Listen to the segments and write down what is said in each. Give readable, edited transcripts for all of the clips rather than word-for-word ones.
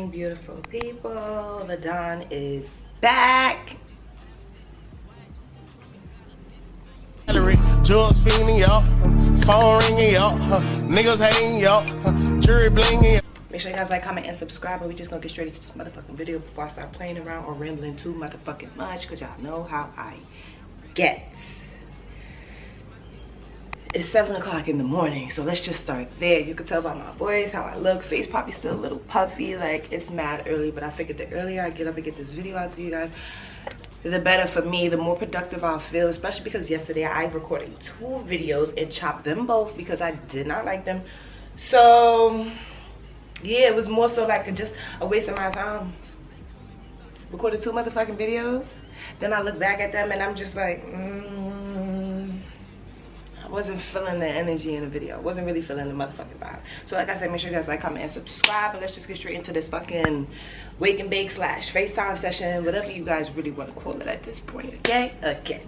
morning, beautiful people. The Dawn is back. Jules feeding y'all, phone ringing y'all, niggas hating y'all, jury blinging. Make sure you guys like, comment, and subscribe. And we just gonna get straight into this motherfucking video before I start playing around or rambling too motherfucking much, because y'all know how I get. It's 7 o'clock in the morning, so let's just start there. You can tell by my voice how I look. Face probably still a little puffy, like it's mad early, but I figured the earlier I get up and get this video out to you guys, the better for me, the more productive I'll feel, especially because yesterday I recorded 2 videos and chopped them both because I did not like them. So yeah, it was more so like just a waste of my time. Recorded 2 motherfucking videos, then I look back at them and I'm just like, I wasn't feeling the energy in the video. I wasn't really feeling the motherfucking vibe. So like I said, make sure you guys like, comment, and subscribe. And let's just get straight into this fucking wake and bake / FaceTime session. Whatever you guys really want to call it at this point, okay? Okay.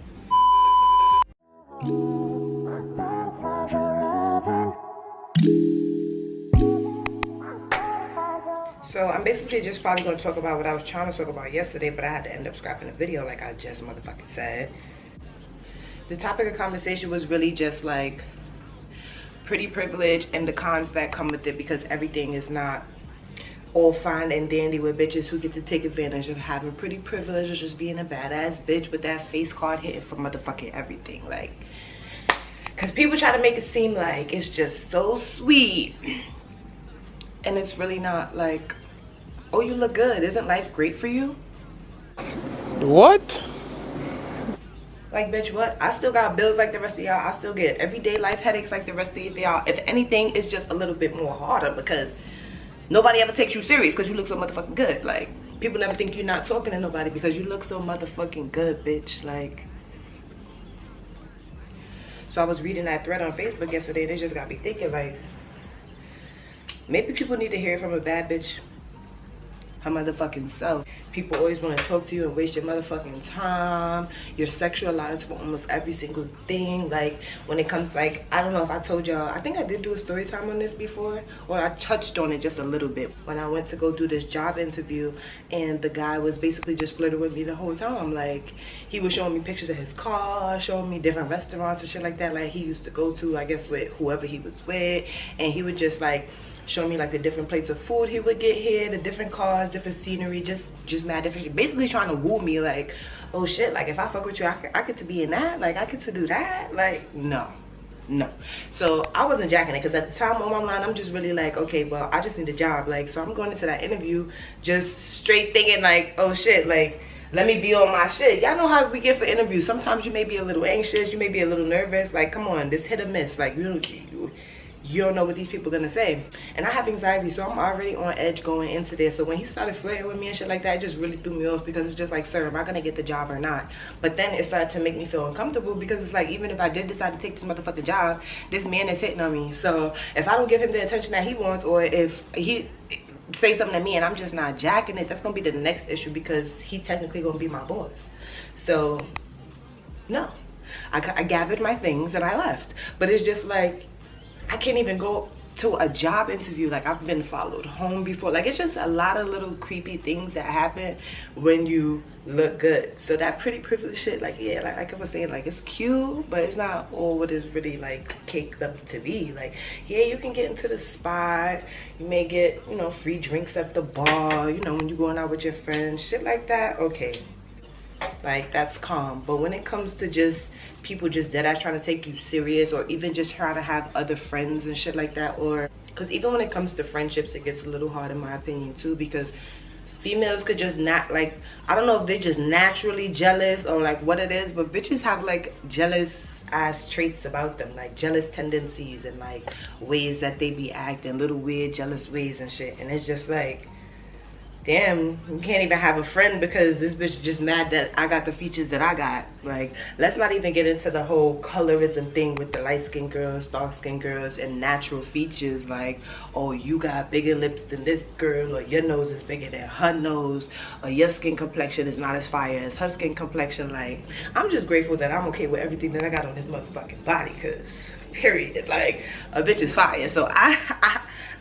So I'm basically just probably going to talk about what I was trying to talk about yesterday, but I had to end up scrapping the video like I just motherfucking said. The topic of conversation was really just like pretty privilege and the cons that come with it, because everything is not all fine and dandy with bitches who get to take advantage of having pretty privilege or just being a badass bitch with that face card hitting for motherfucking everything. Like, because people try to make it seem like it's just so sweet and it's really not. Like, oh, you look good, isn't life great for you? What? Like, bitch, what? I still got bills like the rest of y'all. I still get everyday life headaches like the rest of y'all. If anything, it's just a little bit more harder because nobody ever takes you serious because you look so motherfucking good. Like, people never think you're not talking to nobody because you look so motherfucking good, bitch. Like, so I was reading that thread on Facebook yesterday and it just got me thinking, like, maybe people need to hear from a bad bitch her motherfucking self. People always want to talk to you and waste your motherfucking time. You're sexualized for almost every single thing. Like, when it comes, like, I don't know if I told y'all, I think I did do a story time on this before, or I touched on it just a little bit when I went to go do this job interview and the guy was basically just flirting with me the whole time. Like, he was showing me pictures of his car, showing me different restaurants and shit like that, like he used to go to, I guess, with whoever he was with, and he would just like show me like the different plates of food he would get here, the different cars, different scenery, just mad different, basically trying to woo me. Like, oh shit, like if I fuck with you, I get to be in that, like I get to do that. Like, no. So I wasn't jacking it because at the time on my mind, I'm just really like, okay, well, I just need a job. Like, so I'm going into that interview just straight thinking like, oh shit, like let me be on my shit. Y'all know how we get for interviews. Sometimes you may be a little anxious, you may be a little nervous. Like, come on, this hit or miss. Like, you don't know what these people are gonna say. And I have anxiety, so I'm already on edge going into this. So when he started flirting with me and shit like that, it just really threw me off because it's just like, sir, am I gonna get the job or not? But then it started to make me feel uncomfortable because it's like, even if I did decide to take this motherfucking job, this man is hitting on me. So if I don't give him the attention that he wants, or if he say something to me and I'm just not jacking it, that's gonna be the next issue because he technically gonna be my boss. So no, I gathered my things and I left. But it's just like, I can't even go to a job interview. Like, I've been followed home before. Like, it's just a lot of little creepy things that happen when you look good. So that pretty privilege shit, like, yeah, like I was saying, like, it's cute, but it's not all what it's really like caked up to be. Like, yeah, you can get into the spot, you may get, you know, free drinks at the bar, you know, when you're going out with your friends, shit like that. Okay, like, that's calm. But when it comes to just people just dead ass trying to take you serious, or even just trying to have other friends and shit like that, or because even when it comes to friendships, it gets a little hard in my opinion too, because females could just not, like, I don't know if they're just naturally jealous or like what it is, but bitches have like jealous ass traits about them, like jealous tendencies and like ways that they be acting, little weird jealous ways and shit. And it's just like, damn, you can't even have a friend because this bitch is just mad that I got the features that I got. Like, let's not even get into the whole colorism thing with the light-skinned girls, dark-skinned girls, and natural features. Like, oh, you got bigger lips than this girl, or your nose is bigger than her nose, or your skin complexion is not as fire as her skin complexion. Like, I'm just grateful that I'm okay with everything that I got on this motherfucking body, because period, like, a bitch is fire. So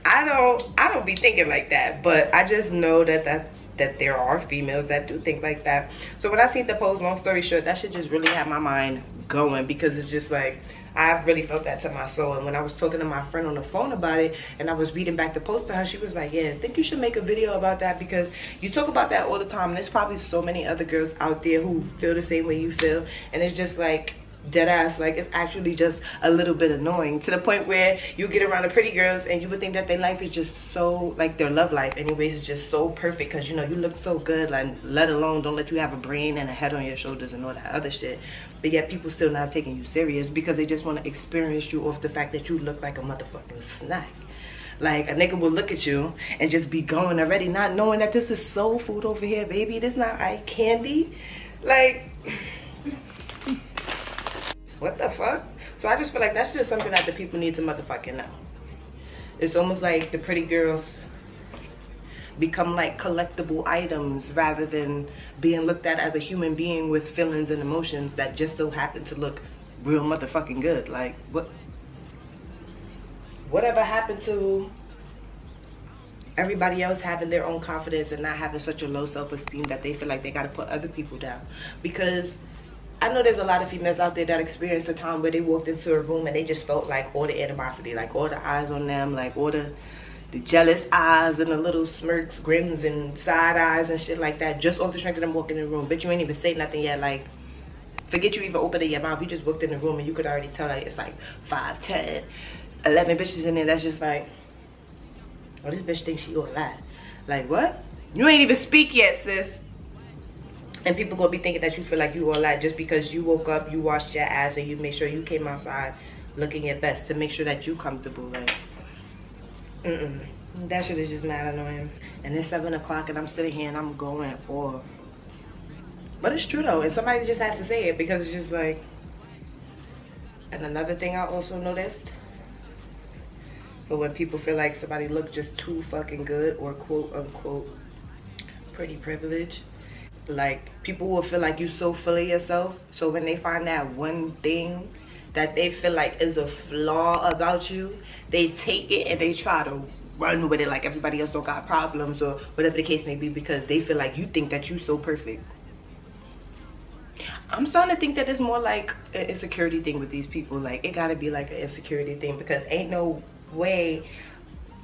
I don't be thinking like that, but I just know that there are females that do think like that. So when I seen the post, long story short, that shit just really had my mind going, because it's just like, I really felt that to my soul. And when I was talking to my friend on the phone about it, and I was reading back the post to her, she was like, yeah, I think you should make a video about that, because you talk about that all the time, and there's probably so many other girls out there who feel the same way you feel, and it's just like, dead ass, like, it's actually just a little bit annoying, to the point where you get around the pretty girls and you would think that their life is just so, like, their love life anyways is just so perfect, because you know, you look so good, like, let alone don't let you have a brain and a head on your shoulders and all that other shit, but yet people still not taking you serious because they just want to experience you off the fact that you look like a motherfucking snack. Like, a nigga will look at you and just be going already, not knowing that this is soul food over here, baby. This not eye candy. Like, what the fuck? So I just feel like that's just something that the people need to motherfucking know. It's almost like the pretty girls become like collectible items rather than being looked at as a human being with feelings and emotions that just so happen to look real motherfucking good. Like, whatever happened to everybody else having their own confidence and not having such a low self-esteem that they feel like they gotta put other people down? Because I know there's a lot of females out there that experienced a time where they walked into a room and they just felt like all the animosity, like all the eyes on them, like all the jealous eyes and the little smirks, grins, and side eyes and shit like that, just off the strength of them walking in the room. Bitch, you ain't even say nothing yet. Like, forget you even opening your mouth. You just walked in the room and you could already tell, like, it's like 5, 10, 11 bitches in there that's just like, oh, this bitch thinks she all that. Like, what? You ain't even speak yet, sis. And people gonna be thinking that you feel like you all that just because you woke up, you washed your ass, and you made sure you came outside looking your best to make sure that you comfortable. Like, that shit is just mad annoying. And it's 7 o'clock and I'm sitting here and I'm going off. But it's true though, and somebody just has to say it, because it's just like. And another thing I also noticed, but when people feel like somebody look just too fucking good or quote unquote pretty privileged, like, people will feel like you so full of yourself, so when they find that one thing that they feel like is a flaw about you, they take it and they try to run with it like everybody else don't got problems or whatever the case may be, because they feel like you think that you so perfect. I'm starting to think that it's more like an insecurity thing with these people. Like, it gotta be like an insecurity thing, because ain't no way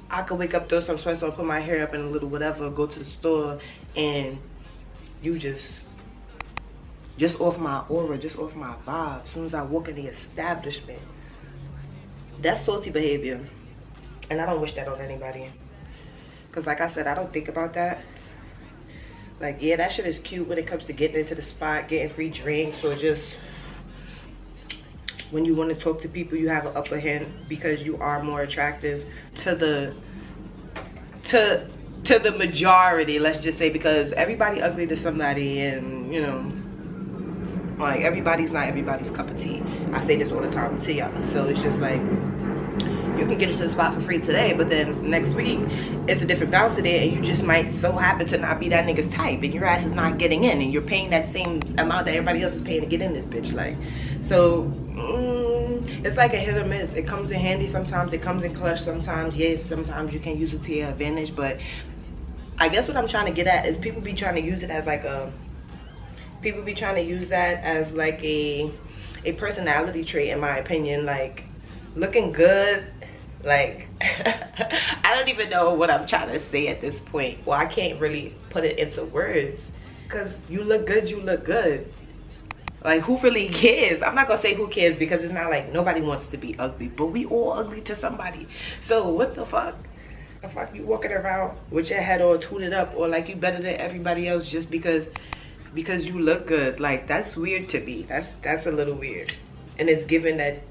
I could wake up, throw some sweats on, put my hair up in a little whatever, go to the store, and you just off my aura, just off my vibe, as soon as I walk in the establishment. That's salty behavior, and I don't wish that on anybody, because like I said, I don't think about that. Like, yeah, that shit is cute when it comes to getting into the spot, getting free drinks, or just when you want to talk to people, you have an upper hand because you are more attractive to the majority, let's just say, because everybody ugly to somebody, and you know, like, everybody's not everybody's cup of tea. I say this all the time to y'all. So it's just like, you can get into the spot for free today, but then next week it's a different bouncer there, and you just might so happen to not be that nigga's type, and your ass is not getting in, and you're paying that same amount that everybody else is paying to get in this bitch. Like, so it's like a hit or miss. It comes in handy sometimes, it comes in clutch sometimes. Yes, sometimes you can use it to your advantage, but I guess what I'm trying to get at is people be trying to use it as like a, people be trying to use that as like a personality trait, in my opinion. Like, looking good, like, I don't even know what I'm trying to say at this point. Well, I can't really put it into words, because you look good, you look good. Like, who really cares? I'm not gonna say who cares, because it's not like nobody wants to be ugly, but we all ugly to somebody. So what the fuck? The fuck you walking around with your head all tooted up, or like you better than everybody else just because you look good? Like, that's weird to me. That's a little weird, and it's given that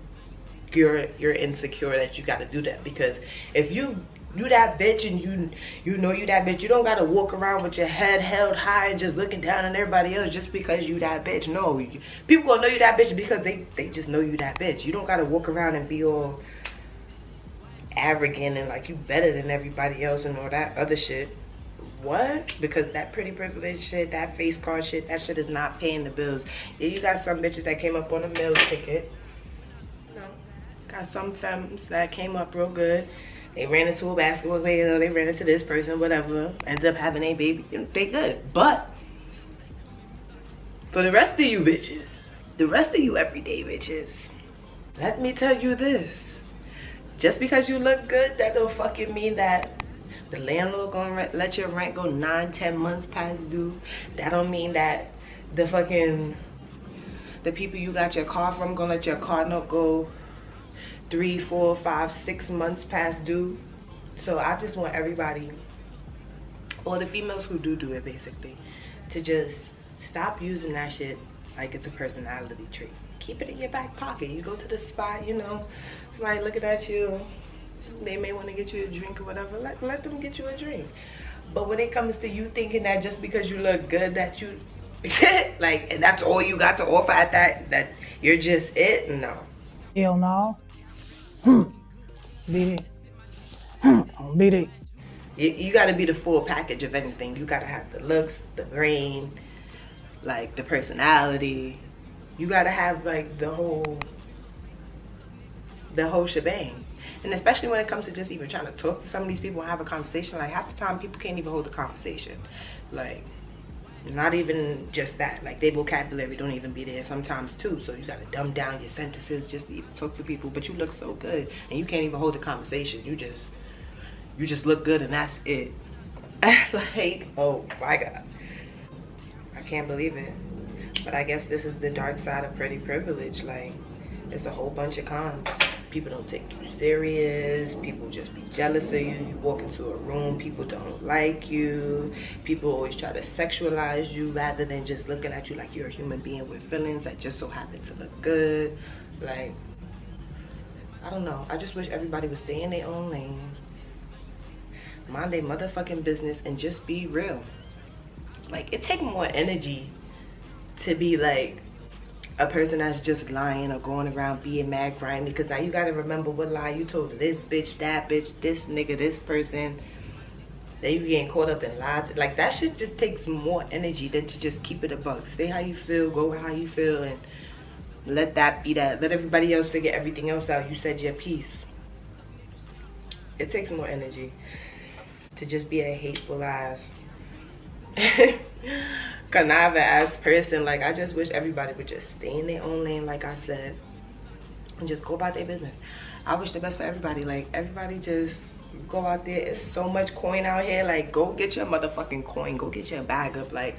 you're insecure that you got to do that, because if you that bitch and you know you that bitch, you don't got to walk around with your head held high and just looking down on everybody else just because you that bitch. No, people gonna know you that bitch because they just know you that bitch. You don't got to walk around and be all arrogant and like you better than everybody else and all that other shit. What? Because that pretty privilege shit, that face card shit, that shit is not paying the bills. Yeah, you got some bitches that came up on a meal ticket. Got some femmes that came up real good, They ran into a basketball player, they ran into this person, whatever. Ended up having a baby. They good. But for the rest of you bitches, the rest of you everyday bitches, let me tell you this. Just because you look good, that don't fucking mean that the landlord gonna let your rent go 9-10 months past due. That don't mean that the people you got your car from gonna let your car note go 3, 4, 5, 6 months past due. So I just want everybody, or the females who do it basically, to just stop using that shit like it's a personality trait. Keep it in your back pocket. You go to the spot, you know, somebody looking at you, they may want to get you a drink or whatever. Let them get you a drink. But when it comes to you thinking that just because you look good that you like, and that's all you got to offer at that you're just it, no. Hell no. Beat it. Beat it. You got to be the full package of anything. You got to have the looks, the brain, like the personality. You got to have like the whole shebang. And especially when it comes to just even trying to talk to some of these people and have a conversation, like half the time people can't even hold a conversation. Like, not even just that, like their vocabulary don't even be there sometimes too. So you gotta dumb down your sentences just to even talk to people. But you look so good and you can't even hold a conversation. You just look good and that's it. Like, oh my God, I can't believe it. But I guess this is the dark side of pretty privilege. Like, it's a whole bunch of cons. People don't take you serious. People just be jealous of you. You walk into a room, people don't like you. People always try to sexualize you rather than just looking at you like you're a human being with feelings that just so happen to look good. Like, I don't know. I just wish everybody would stay in their own lane, mind their motherfucking business, and just be real. Like, it takes more energy to be like a person that's just lying or going around being mad grimy, because now you gotta remember what lie you told to this bitch, that bitch, this nigga, this person. Then you getting caught up in lies. Like, that shit just takes more energy than to just keep it a buck. Stay how you feel, go how you feel, and let that be that. Let everybody else figure everything else out. You said your piece. It takes more energy to just be a hateful ass connive ass person. Like, I just wish everybody would just stay in their own lane, like I said, and just go about their business. I wish the best for everybody. Like, everybody just go out there. It's so much coin out here. Like, go get your motherfucking coin. Go get your bag up. Like,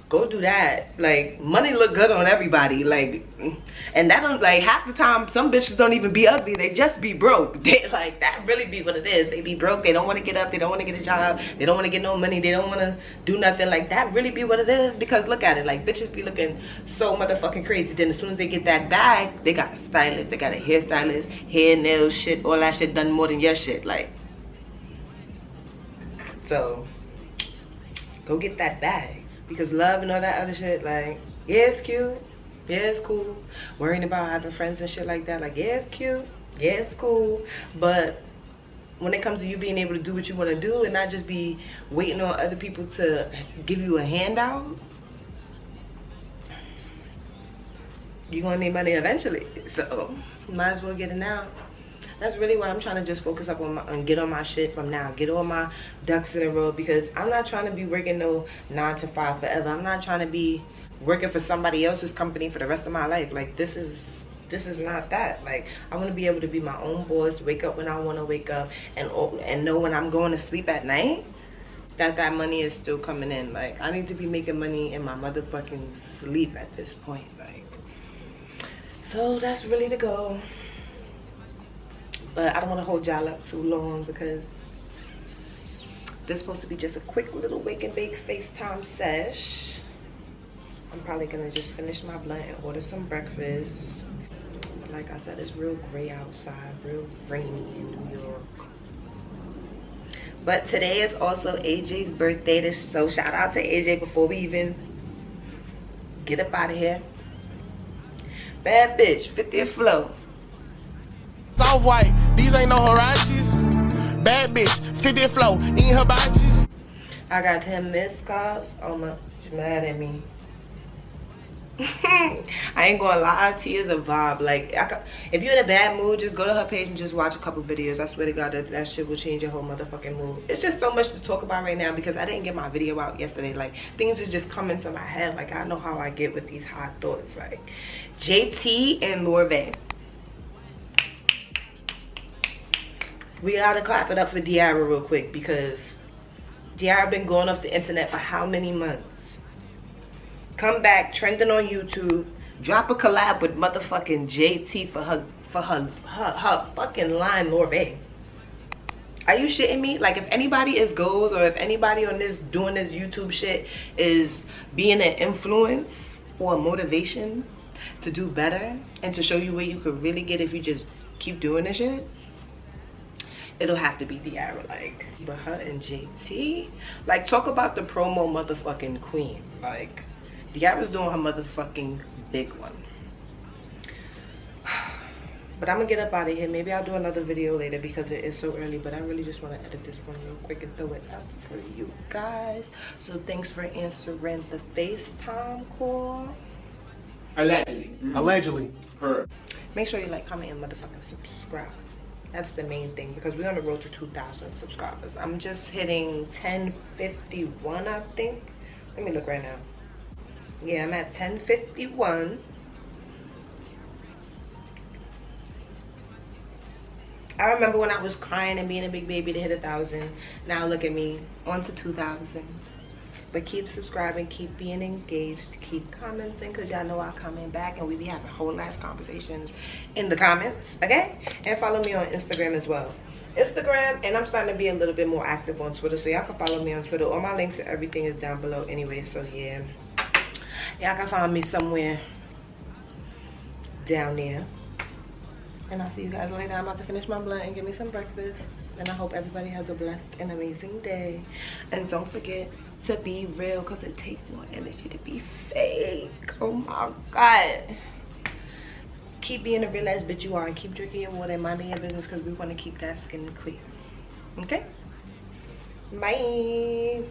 go do that. Like, money look good on everybody. Like, and that don't, like, half the time some bitches don't even be ugly. They just be broke. They, like, that really be what it is. They be broke. They don't want to get up. They don't want to get a job. They don't want to get no money. They don't want to do nothing. Like, that really be what it is. Because look at it. Like, bitches be looking so motherfucking crazy. Then as soon as they get that bag, they got a stylist. They got a hairstylist, hair, nails, shit. All that shit done more than your shit. Like, so go get that bag. Because love and all that other shit, like, yeah, it's cute. Yeah, it's cool. Worrying about having friends and shit like that, like, yeah, it's cute. Yeah, it's cool. But when it comes to you being able to do what you want to do and not just be waiting on other people to give you a handout, you're going to need money eventually. So, might as well get it now. That's really why I'm trying to just focus up on and get on my shit from now. Get all my ducks in a row, because I'm not trying to be working no 9 to 5 forever. I'm not trying to be working for somebody else's company for the rest of my life. Like, this is not that. Like, I want to be able to be my own boss, wake up when I want to wake up, and know when I'm going to sleep at night that money is still coming in. Like, I need to be making money in my motherfucking sleep at this point. Like, so that's really the goal. But I don't want to hold y'all up too long, because this is supposed to be just a quick little wake and bake FaceTime sesh. I'm probably going to just finish my blunt and order some breakfast. Like I said, it's real gray outside, real rainy in New York. But today is also AJ's birthday, so shout out to AJ before we even get up out of here. Bad bitch, 50th flow. Soft white, these ain't no Hirachis. Bad bitch, 50 flow, eating hibachi. I got 10 missed calls. Oh my, she's mad at me. I ain't gonna lie, T is a vibe. Like, if you're in a bad mood, just go to her page and just watch a couple videos. I swear to God, that shit will change your whole motherfucking mood. It's just so much to talk about right now because I didn't get my video out yesterday. Like, things is just coming to my head. Like, I know how I get with these hot thoughts. Like, JT and Lorvae. We gotta clap it up for Dearra real quick because Dearra been going off the internet for how many months? Come back, trending on YouTube, drop a collab with motherfucking JT for her fucking line Lorvae. Are you shitting me? Like, if anybody is goals or if anybody on this doing this YouTube shit is being an influence or a motivation to do better and to show you where you could really get if you just keep doing this shit, it'll have to be Dearra. Like, but her and JT, like, talk about the promo motherfucking queen. Like, Dearra's doing her motherfucking big one. But I'm gonna get up out of here. Maybe I'll do another video later because it is so early, but I really just want to edit this one real quick and throw it up for you guys. So thanks for answering the FaceTime call. Allegedly. Allegedly. Make sure you like, comment, and motherfucking subscribe. That's the main thing because we're on the road to 2,000 subscribers. I'm just hitting 1051, I think. Let me look right now. Yeah, I'm at 1051. I remember when I was crying and being a big baby to hit 1,000. Now look at me, on to 2,000. But keep subscribing, keep being engaged, keep commenting, because y'all know I comment back and we be having whole nice conversations in the comments, okay? And follow me on Instagram as well. Instagram, and I'm starting to be a little bit more active on Twitter, so y'all can follow me on Twitter. All my links and everything is down below anyway, so yeah. Y'all can find me somewhere down there. And I'll see you guys later. I'm about to finish my blunt and get me some breakfast. And I hope everybody has a blessed and amazing day. And don't forget to be real because it takes more energy to be fake. Oh my God. Keep being the real ass bitch you are and keep drinking your water and minding your business because we want to keep that skin clear. Okay? Bye.